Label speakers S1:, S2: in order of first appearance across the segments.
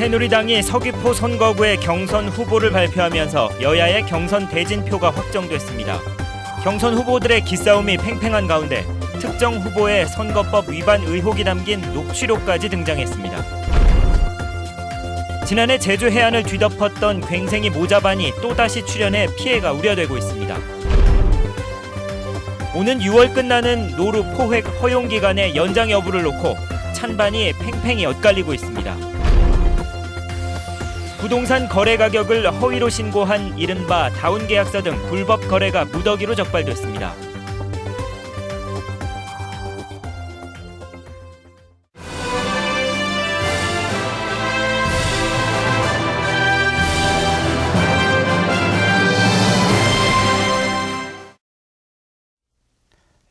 S1: 새누리당이 서귀포 선거구의 경선 후보를 발표하면서 여야의 경선 대진표가 확정됐습니다. 경선 후보들의 기싸움이 팽팽한 가운데 특정 후보의 선거법 위반 의혹이 담긴 녹취록까지 등장했습니다. 지난해 제주 해안을 뒤덮었던 괭생이 모자반이 또다시 출현해 피해가 우려되고 있습니다. 오는 6월 끝나는 노루 포획 허용 기간의 연장 여부를 놓고 찬반이 팽팽히 엇갈리고 있습니다. 부동산 거래 가격을 허위로 신고한 이른바 다운계약서 등 불법 거래가 무더기로 적발됐습니다.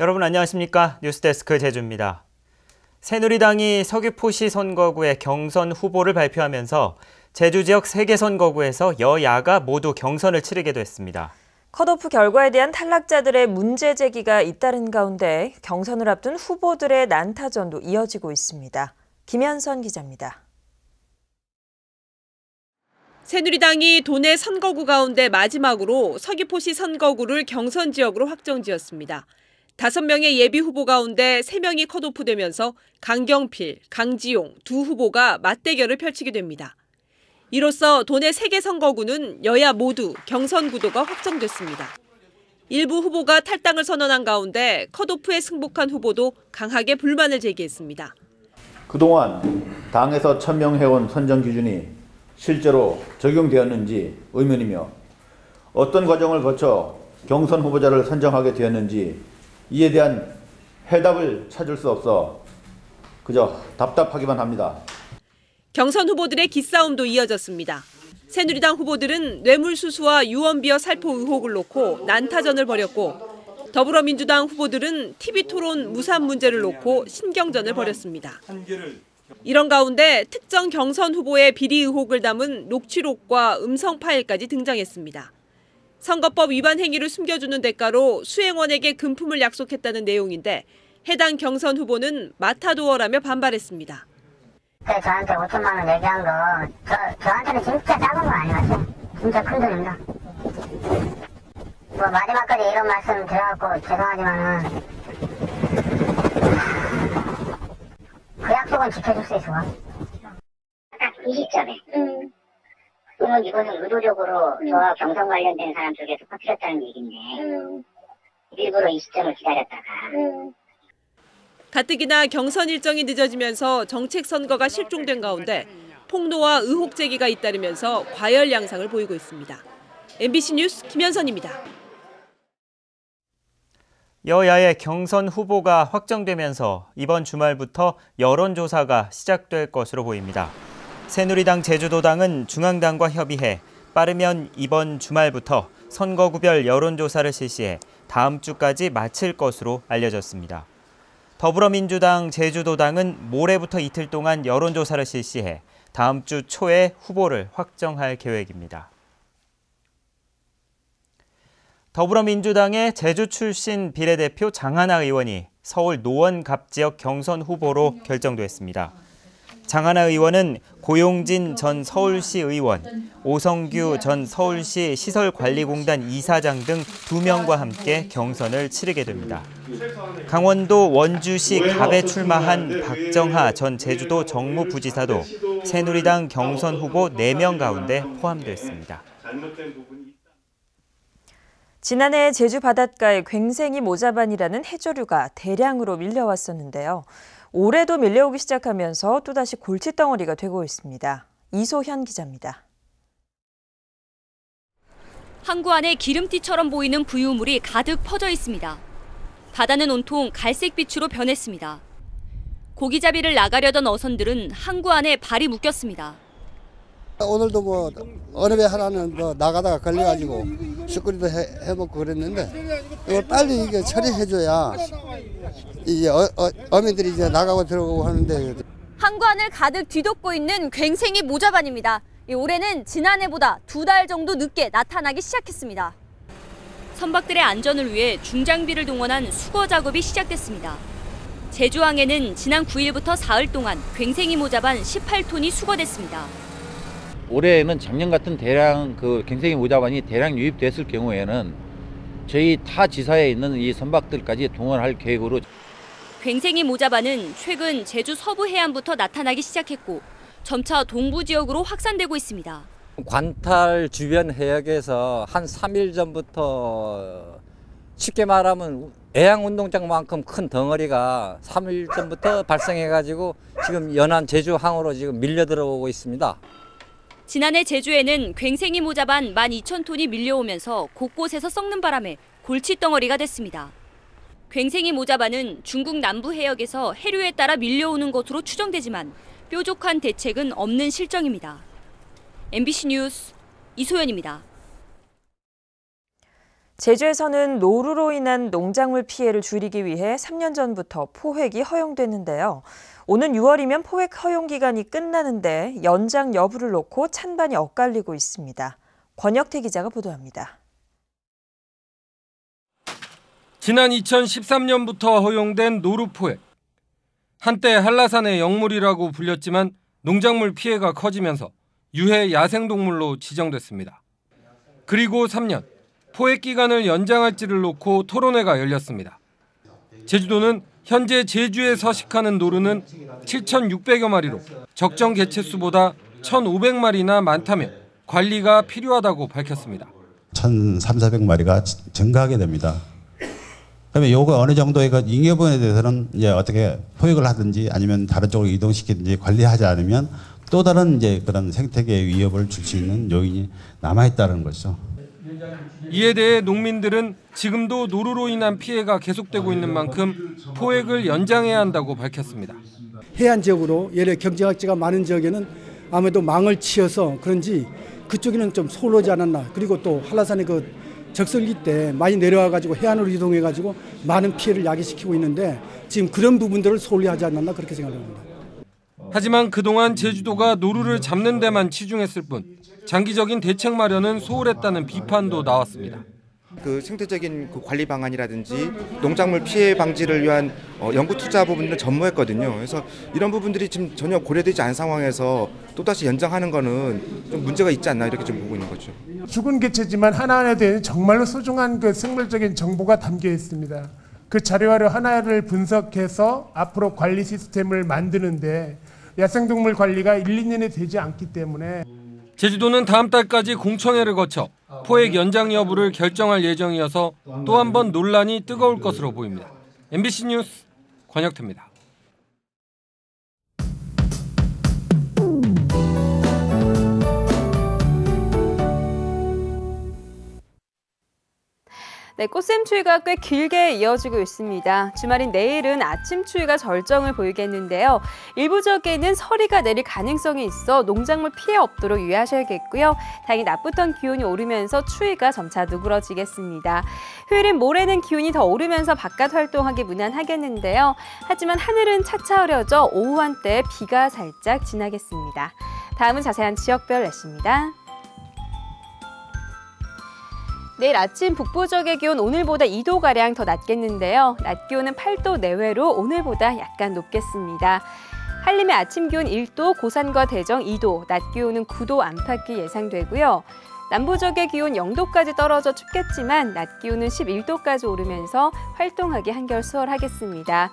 S1: 여러분 안녕하십니까? 뉴스데스크 제주입니다. 새누리당이 서귀포시 선거구의 경선 후보를 발표하면서 제주 지역 3개 선거구에서 여야가 모두 경선을 치르게 됐습니다.
S2: 컷오프 결과에 대한 탈락자들의 문제 제기가 잇따른 가운데 경선을 앞둔 후보들의 난타전도 이어지고 있습니다. 김현선 기자입니다.
S3: 새누리당이 도내 선거구 가운데 마지막으로 서귀포시 선거구를 경선 지역으로 확정지었습니다. 5명의 예비 후보 가운데 3명이 컷오프되면서 강경필, 강지용 두 후보가 맞대결을 펼치게 됩니다. 이로써 도내 3개 선거구는 여야 모두 경선 구도가 확정됐습니다. 일부 후보가 탈당을 선언한 가운데 컷오프에 승복한 후보도 강하게 불만을 제기했습니다.
S4: 그동안 당에서 천명해온 선정 기준이 실제로 적용되었는지 의문이며 어떤 과정을 거쳐 경선 후보자를 선정하게 되었는지 이에 대한 해답을 찾을 수 없어 그저 답답하기만 합니다.
S3: 경선 후보들의 기싸움도 이어졌습니다. 새누리당 후보들은 뇌물수수와 유언비어 살포 의혹을 놓고 난타전을 벌였고 더불어민주당 후보들은 TV토론 무산 문제를 놓고 신경전을 벌였습니다. 이런 가운데 특정 경선 후보의 비리 의혹을 담은 녹취록과 음성 파일까지 등장했습니다. 선거법 위반 행위를 숨겨주는 대가로 수행원에게 금품을 약속했다는 내용인데 해당 경선 후보는 마타도어라며 반발했습니다.
S5: 저한테 5천만 원 얘기한 거 저한테는 진짜 작은 거 아니었어요. 진짜 큰 돈입니다. 뭐 마지막까지 이런 말씀 드려갖고 죄송하지만은 그 약속은 지켜줄 수 있어. 딱 이 시점에. 그러면 이거는 의도적으로 저와 경선 관련된 사람 쪽에서 퍼뜨렸다는 얘기인데 일부러 이 시점을 기다렸다가
S3: 가뜩이나 경선 일정이 늦어지면서 정책 선거가 실종된 가운데 폭로와 의혹 제기가 잇따르면서 과열 양상을 보이고 있습니다. MBC 뉴스 김현선입니다.
S1: 여야의 경선 후보가 확정되면서 이번 주말부터 여론조사가 시작될 것으로 보입니다. 새누리당 제주도당은 중앙당과 협의해 빠르면 이번 주말부터 선거구별 여론조사를 실시해 다음 주까지 마칠 것으로 알려졌습니다. 더불어민주당 제주도당은 모레부터 이틀 동안 여론조사를 실시해 다음 주 초에 후보를 확정할 계획입니다. 더불어민주당의 제주 출신 비례대표 장하나 의원이 서울 노원갑 지역 경선 후보로 결정됐습니다. 장하나 의원은 고용진 전 서울시 의원, 오성규 전 서울시 시설관리공단 이사장 등 2명과 함께 경선을 치르게 됩니다. 강원도 원주시 갑에 출마한 박정하 전 제주도 정무부지사도 새누리당 경선 후보 4명 가운데 포함됐습니다.
S2: 지난해 제주 바닷가에 괭생이 모자반이라는 해조류가 대량으로 밀려왔었는데요. 올해도 밀려오기 시작하면서 또다시 골칫덩어리가 되고 있습니다. 이소현 기자입니다.
S6: 항구 안에 기름띠처럼 보이는 부유물이 가득 퍼져 있습니다. 바다는 온통 갈색빛으로 변했습니다. 고기잡이를 나가려던 어선들은 항구 안에 발이 묶였습니다.
S7: 오늘도 뭐 어느 배 하나는 뭐 나가다가 걸려가지고 숯거리도 해먹고 그랬는데 이걸 빨리 이게 처리해줘야 이제 어민들이 이제 나가고 들어가고 하는데.
S6: 항구 안을 가득 뒤덮고 있는 괭생이 모자반입니다. 올해는 지난해보다 2달 정도 늦게 나타나기 시작했습니다. 선박들의 안전을 위해 중장비를 동원한 수거 작업이 시작됐습니다. 제주항에는 지난 9일부터 사흘 동안 괭생이 모자반 18톤이 수거됐습니다.
S8: 올해는 작년 같은 대량 갱생이 모자반이 대량 유입됐을 경우에는 저희 타 지사에 있는 이 선박들까지 동원할 계획으로.
S6: 괭생이 모자반은 최근 제주 서부 해안부터 나타나기 시작했고 점차 동부 지역으로 확산되고 있습니다.
S9: 관탈 주변 해역에서 한 3일 전부터 쉽게 말하면 애양운동장만큼 큰 덩어리가 3일 전부터 발생해가지고 지금 연안 제주항으로 지금 밀려 들어오고 있습니다.
S6: 지난해 제주에는 괭생이 모자반 12,000톤이 밀려오면서 곳곳에서 썩는 바람에 골칫덩어리가 됐습니다. 괭생이 모자반은 중국 남부 해역에서 해류에 따라 밀려오는 것으로 추정되지만 뾰족한 대책은 없는 실정입니다. MBC 뉴스 이소연입니다.
S2: 제주에서는 노루로 인한 농작물 피해를 줄이기 위해 3년 전부터 포획이 허용됐는데요. 오는 6월이면 포획 허용 기간이 끝나는데 연장 여부를 놓고 찬반이 엇갈리고 있습니다. 권혁태 기자가 보도합니다.
S10: 지난 2013년부터 허용된 노루 포획. 한때 한라산의 영물이라고 불렸지만 농작물 피해가 커지면서 유해 야생동물로 지정됐습니다. 그리고 3년, 포획 기간을 연장할지를 놓고 토론회가 열렸습니다. 제주도는 현재 제주에 서식하는 노루는 7,600여 마리로 적정 개체수보다 1,500마리나 많다며 관리가 필요하다고 밝혔습니다.
S11: 1,300~400마리가 증가하게 됩니다. 그러면 요거 어느 정도의 그 잉여분에 대해서는 이제 어떻게 포획을 하든지 아니면 다른 쪽으로 이동시키든지 관리하지 않으면 또 다른 이제 그런 생태계 위협을 줄 수 있는 요인이 남아있다는 것이죠.
S10: 이에 대해 농민들은 지금도 노루로 인한 피해가 계속되고 있는 만큼 포획을 연장해야 한다고 밝혔습니다.
S12: 해안 지역으로 예를 경쟁학지가 많은 지역에는 아무래도 망을 치어서 그런지 그쪽에는 좀 소홀하지 않았나. 그리고 또 한라산의 그 적설기 때 많이 내려와가지고 해안으로 이동해가지고 많은 피해를 야기시키고 있는데 지금 그런 부분들을 소홀히 하지 않았나 그렇게 생각합니다.
S10: 하지만 그동안 제주도가 노루를 잡는 데만 치중했을 뿐 장기적인 대책 마련은 소홀했다는 비판도 나왔습니다.
S13: 그 생태적인 그 관리 방안이라든지 농작물 피해 방지를 위한 연구 투자 부분을 전무했거든요. 그래서 이런 부분들이 지금 전혀 고려되지 않은 상황에서 또다시 연장하는 거는 좀 문제가 있지 않나 이렇게 좀 보고 있는 거죠.
S14: 죽은 개체지만 하나하나에 대해 정말로 소중한 그 생물적인 정보가 담겨 있습니다. 그 자료화를 하나를 분석해서 앞으로 관리 시스템을 만드는데 야생동물 관리가 1, 2년이 되지 않기 때문에
S10: 제주도는 다음 달까지 공청회를 거쳐 포획 연장 여부를 결정할 예정이어서 또 한 번 논란이 뜨거울 것으로 보입니다. MBC 뉴스 권혁태입니다.
S15: 네, 꽃샘추위가 꽤 길게 이어지고 있습니다. 주말인 내일은 아침 추위가 절정을 보이겠는데요. 일부 지역에는 서리가 내릴 가능성이 있어 농작물 피해 없도록 유의하셔야겠고요. 다행히 낮부터 기온이 오르면서 추위가 점차 누그러지겠습니다. 휴일인 모레는 기온이 더 오르면서 바깥 활동하기 무난하겠는데요. 하지만 하늘은 차차 흐려져 오후 한때 비가 살짝 지나겠습니다. 다음은 자세한 지역별 날씨입니다. 내일 아침 북부 지역의 기온 오늘보다 2도가량 더 낮겠는데요. 낮 기온은 8도 내외로 오늘보다 약간 높겠습니다. 한림의 아침 기온 1도, 고산과 대정 2도, 낮 기온은 9도 안팎이 예상되고요. 남부 지역의 기온 0도까지 떨어져 춥겠지만 낮 기온은 11도까지 오르면서 활동하기 한결 수월하겠습니다.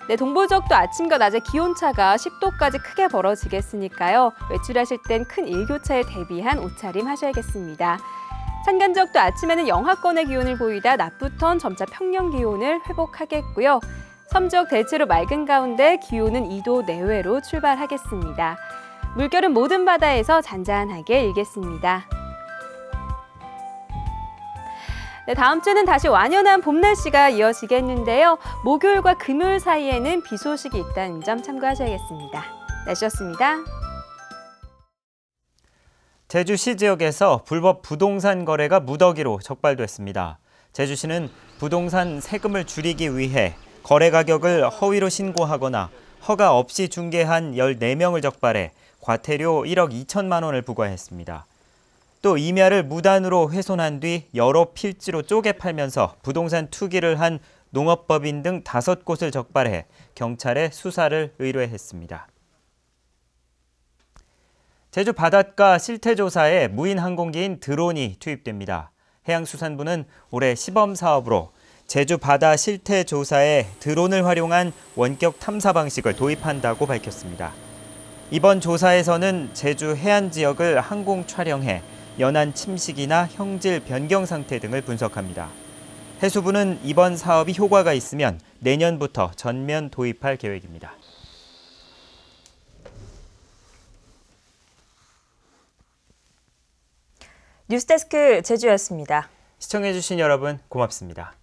S15: 네, 동부 지역도 아침과 낮의 기온차가 10도까지 크게 벌어지겠으니까요. 외출하실 땐 큰 일교차에 대비한 옷차림 하셔야겠습니다. 산간 지역도 아침에는 영하권의 기온을 보이다 낮부턴 점차 평년 기온을 회복하겠고요. 섬 지역 대체로 맑은 가운데 기온은 2도 내외로 출발하겠습니다. 물결은 모든 바다에서 잔잔하게 일겠습니다. 네, 다음 주는 다시 완연한 봄 날씨가 이어지겠는데요. 목요일과 금요일 사이에는 비 소식이 있다는 점 참고하셔야겠습니다. 날씨였습니다.
S1: 제주시 지역에서 불법 부동산 거래가 무더기로 적발됐습니다. 제주시는 부동산 세금을 줄이기 위해 거래 가격을 허위로 신고하거나 허가 없이 중개한 14명을 적발해 과태료 1억 2천만 원을 부과했습니다. 또 임야를 무단으로 훼손한 뒤 여러 필지로 쪼개 팔면서 부동산 투기를 한 농업법인 등 5곳을 적발해 경찰에 수사를 의뢰했습니다. 제주 바닷가 실태조사에 무인 항공기인 드론이 투입됩니다. 해양수산부는 올해 시범 사업으로 제주 바다 실태조사에 드론을 활용한 원격 탐사 방식을 도입한다고 밝혔습니다. 이번 조사에서는 제주 해안 지역을 항공 촬영해 연안 침식이나 형질 변경 상태 등을 분석합니다. 해수부는 이번 사업이 효과가 있으면 내년부터 전면 도입할 계획입니다.
S2: 뉴스데스크 제주였습니다.
S1: 시청해주신 여러분 고맙습니다.